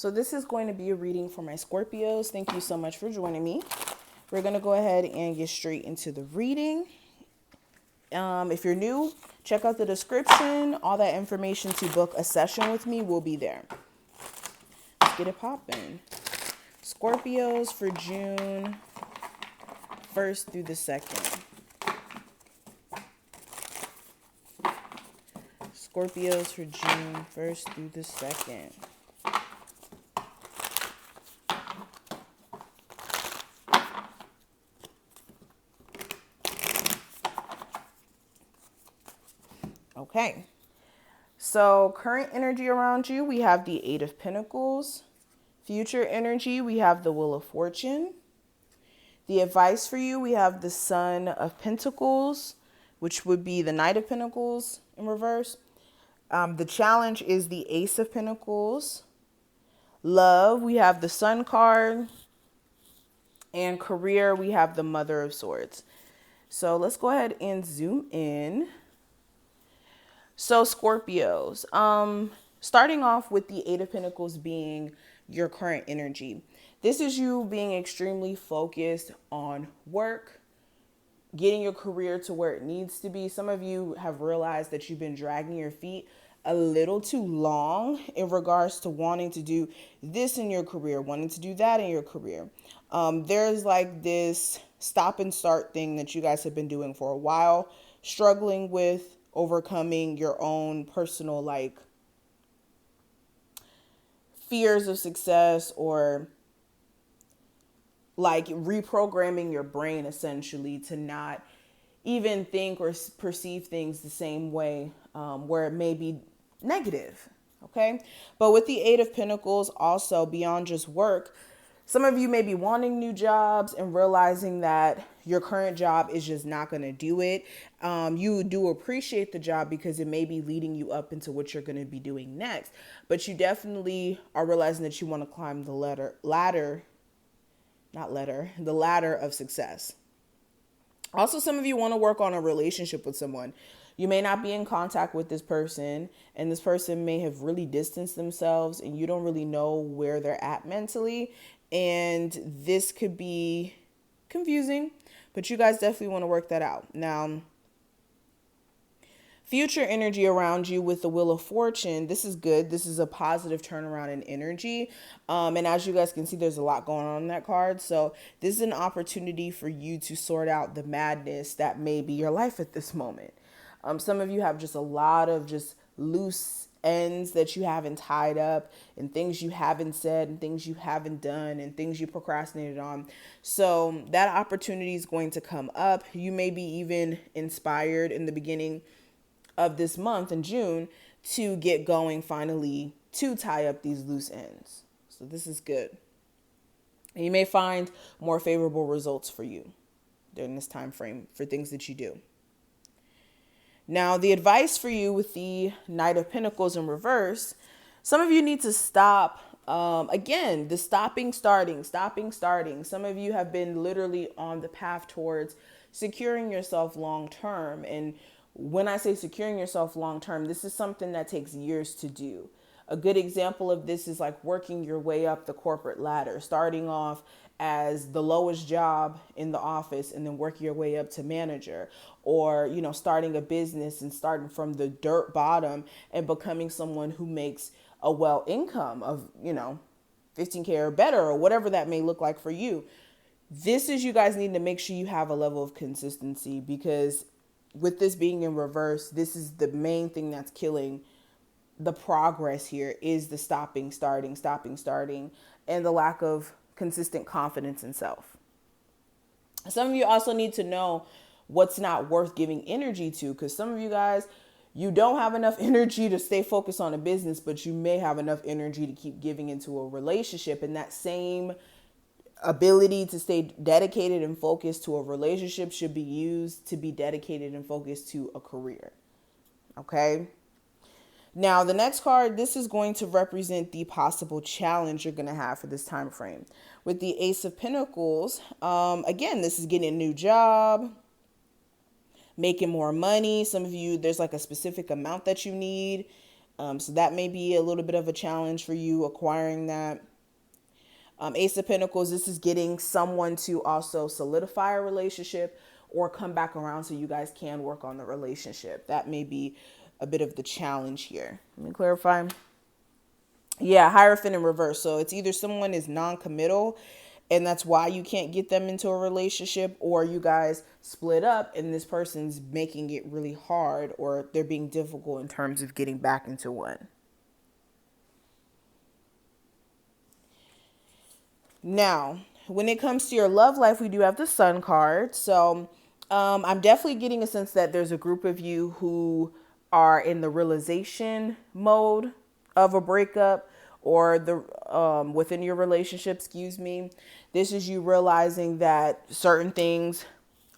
So this is going to be a reading for my Scorpios. Thank you so much for joining me. We're going to go ahead and get straight into the reading. If you're new, check out the description. All that information to book a session with me will be there. Let's get it popping. Scorpios for June 1st through the 2nd. Scorpios for June 1st through the 2nd. Okay, so current energy around you, we have the Eight of Pentacles. Future energy, we have the Wheel of Fortune. The advice for you, we have the Sun of Pentacles, which would be the Knight of Pentacles in reverse. The challenge is the Ace of Pentacles. Love, we have the Sun card. And career, we have the Mother of Swords. So let's go ahead and zoom in. So Scorpios, starting off with the Eight of Pentacles being your current energy. This is you being extremely focused on work, getting your career to where it needs to be. Some of you have realized that you've been dragging your feet a little too long in regards to wanting to do this in your career, wanting to do that in your career. There's like this stop and start thing that you guys have been doing for a while, struggling with overcoming your own personal like fears of success, or like reprogramming your brain essentially to not even think or perceive things the same way, where it may be negative. Okay. But with the Eight of Pentacles, also beyond just work, some of you may be wanting new jobs and realizing that your current job is just not going to do it. You do appreciate the job because it may be leading you up into what you're going to be doing next. But you definitely are realizing that you want to climb the ladder of success. Also, some of you want to work on a relationship with someone. You may not be in contact with this person, and this person may have really distanced themselves and you don't really know where they're at mentally. And this could be confusing, but you guys definitely want to work that out. Now, future energy around you with the Wheel of Fortune, this is good. This is a positive turnaround in energy. And as you guys can see, there's a lot going on in that card. So this is an opportunity for you to sort out the madness that may be your life at this moment. Some of you have just a lot of just loose ends that you haven't tied up, and things you haven't said, and things you haven't done, and things you procrastinated on. So that opportunity is going to come up. You may be even inspired in the beginning of this month in June to get going finally to tie up these loose ends. So this is good. And you may find more favorable results for you during this time frame for things that you do. Now, the advice for you with the Knight of Pentacles in reverse, some of you need to stop. Again, the stopping, starting. Some of you have been literally on the path towards securing yourself long term. And when I say securing yourself long term, this is something that takes years to do. A good example of this is like working your way up the corporate ladder, starting off as the lowest job in the office and then working your way up to manager, or, you know, starting a business and starting from the dirt bottom and becoming someone who makes a well income of, you know, 15K or better, or whatever that may look like for you. This is, you guys need to make sure you have a level of consistency, because with this being in reverse, this is the main thing that's killing the progress here, is the stopping, starting, and the lack of consistent confidence in self. Some of you also need to know what's not worth giving energy to, because some of you guys, you don't have enough energy to stay focused on a business, but you may have enough energy to keep giving into a relationship, and that same ability to stay dedicated and focused to a relationship should be used to be dedicated and focused to a career. Okay. Now, the next card, this is going to represent the possible challenge you're going to have for this time frame. With the Ace of Pentacles, again, this is getting a new job, making more money. Some of you, there's like a specific amount that you need. So that may be a little bit of a challenge for you acquiring that. Ace of Pentacles, this is getting someone to also solidify a relationship or come back around so you guys can work on the relationship. That may be a bit of the challenge here. Let me clarify. Yeah, Hierophant in reverse. So it's either someone is non-committal and that's why you can't get them into a relationship, or you guys split up and this person's making it really hard, or they're being difficult in terms of getting back into one. Now, when it comes to your love life, we do have the Sun card. So I'm definitely getting a sense that there's a group of you who are in the realization mode of a breakup, or the within your relationship, excuse me. This is you realizing that certain things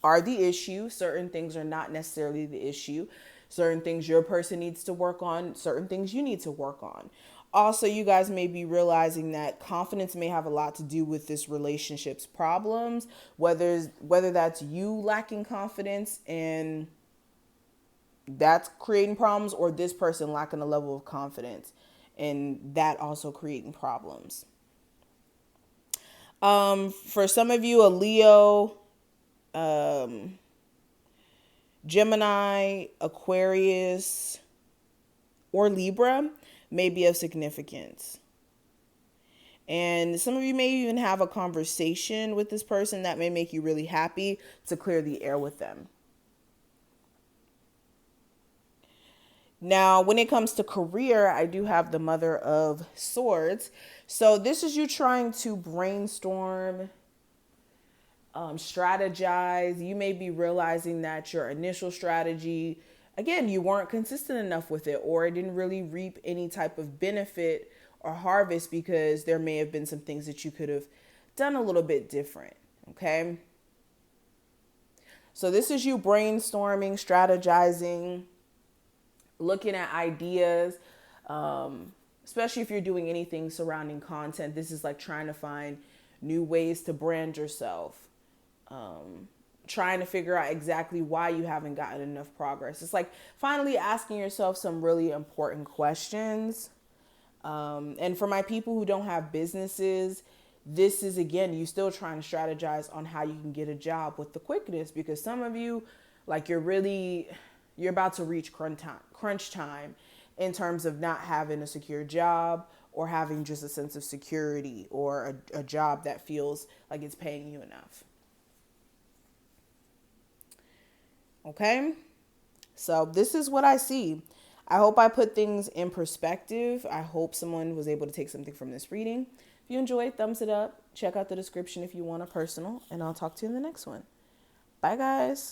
are the issue, certain things are not necessarily the issue, certain things your person needs to work on, certain things you need to work on. Also, you guys may be realizing that confidence may have a lot to do with this relationship's problems, whether that's you lacking confidence and that's creating problems, or this person lacking a level of confidence and that also creating problems. For some of you, a Leo, Gemini, Aquarius, or Libra may be of significance. And some of you may even have a conversation with this person that may make you really happy to clear the air with them. Now, when it comes to career, I do have the Mother of Swords. So this is you trying to brainstorm, strategize. You may be realizing that your initial strategy, again, you weren't consistent enough with it, or it didn't really reap any type of benefit or harvest because there may have been some things that you could have done a little bit different. Okay. So this is you brainstorming, strategizing, looking at ideas, especially if you're doing anything surrounding content. This is like trying to find new ways to brand yourself, trying to figure out exactly why you haven't gotten enough progress. It's like finally asking yourself some really important questions. And for my people who don't have businesses, this is, again, you still trying to strategize on how you can get a job with the quickness, because some of you, like, you're about to reach crunch time in terms of not having a secure job or having just a sense of security or a job that feels like it's paying you enough. Okay, so this is what I see. I hope I put things in perspective. I hope someone was able to take something from this reading. If you enjoyed, thumbs it up. Check out the description if you want a personal, and I'll talk to you in the next one. Bye, guys.